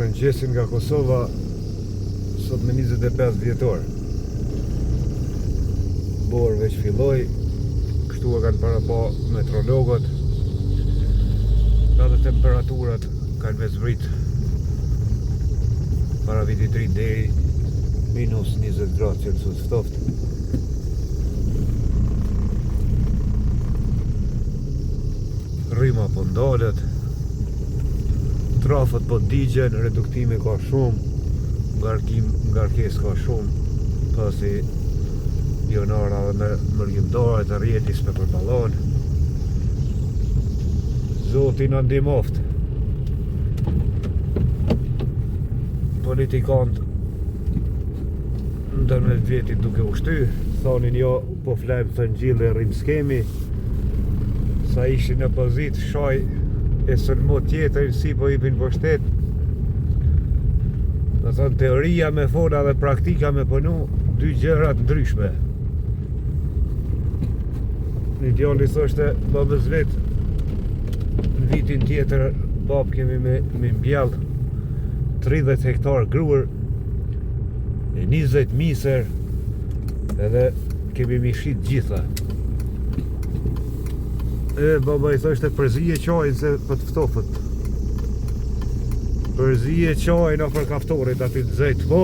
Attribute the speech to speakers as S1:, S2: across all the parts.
S1: Mëngjesin nga Kosova, sot me 25 vjetor. Borë veç filloj, kështu e kanë para pa meteorologët, edhe temperaturat kanë veç vrit para vitit 3 deri minus 20 gradë Celsius ftoft. Rryma po ndalet, trafët po digjen, reduktimi ka shumë, ngarkes ka shumë, pasi pionara dhe me mërgjimdare të rjetis me përballon. Zoti na ndihmoft. Politikant ndërmjet vjetit duke u shty, thonin jo po flajmë të ngjille rrim skemi, sa ishin në pozit shaj e sëlmo tjetër si po ipin pushtet. Do thonë teoria me fola dhe praktika me punu, dy gjërat ndryshme. Një djalli thoshte babës vet, në vitin tjetër bab kemi me mbjell 30 hektar gruër e 20 miser edhe kemi mi shit gjitha. E baba i thoshte përzije qajnë se për të ftofët. Përzije qajnë a për kaftorit aty të zejt po.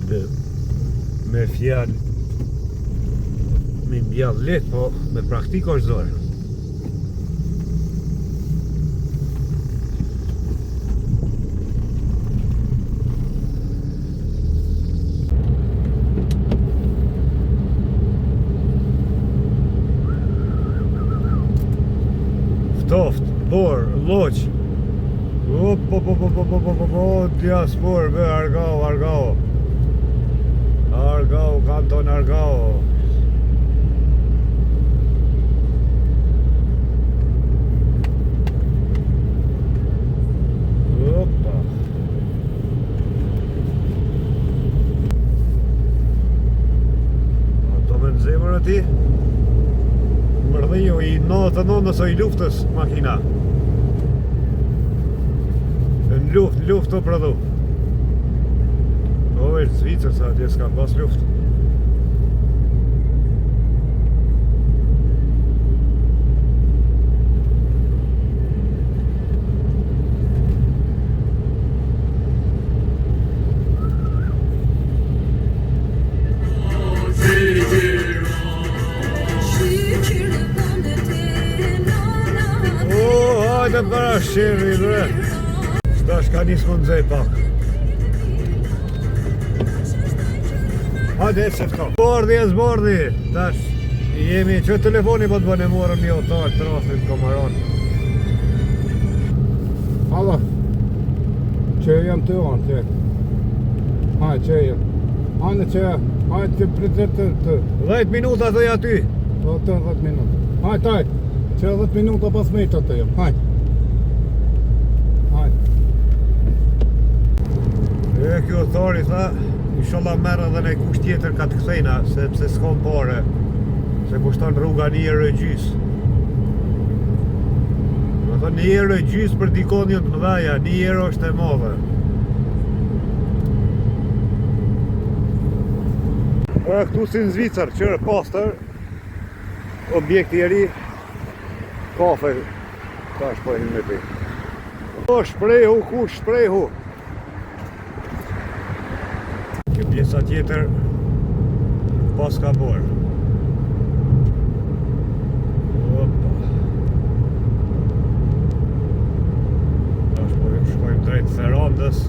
S1: Dhe me fjallë me mbjall let, po me praktikë është zorë. Ftoft, bor, loq. Diaspor, be, Argao. Argao, kanton Argao. Opa. Ato me në zemër ati? Mërdhiju i 99 i luftës makina. Në luft të prodhu. O, është Zvicër sa atje s'ka pas luft. Hajde para shirri, bre. Shtash ka njës mund zej pak. Hajde, e se fto. Zbordi. Tash, jemi që telefoni po të bëne morëm një otar trafik Komaron.
S2: Halo. Që jam të anë, që. Hajde, që jam. Hajde, që. Hajde, që pritet të.
S1: 10 minuta të aty.
S2: Po, të 10 minuta. Hajde. Që 10 minuta pas me të jam. Hajde.
S1: E kjo thori tha, inshallah merë edhe në kusht tjetër ka të kthejna, sepse s'kom pare, se kushton rruga 1 euro e gjys. Me thë 1 euro e gjys për dikonion të mëdhaja, 1 euro është e madhe. Këtu si në Zvicër, qërë pastër, objekti i ri, kafe, ta shpojnë me ti. O, shprehu, kush shprehu. Kjo pjesa tjetër pas ka borë. Opa. Ta shpojmë drejt Ferrandës.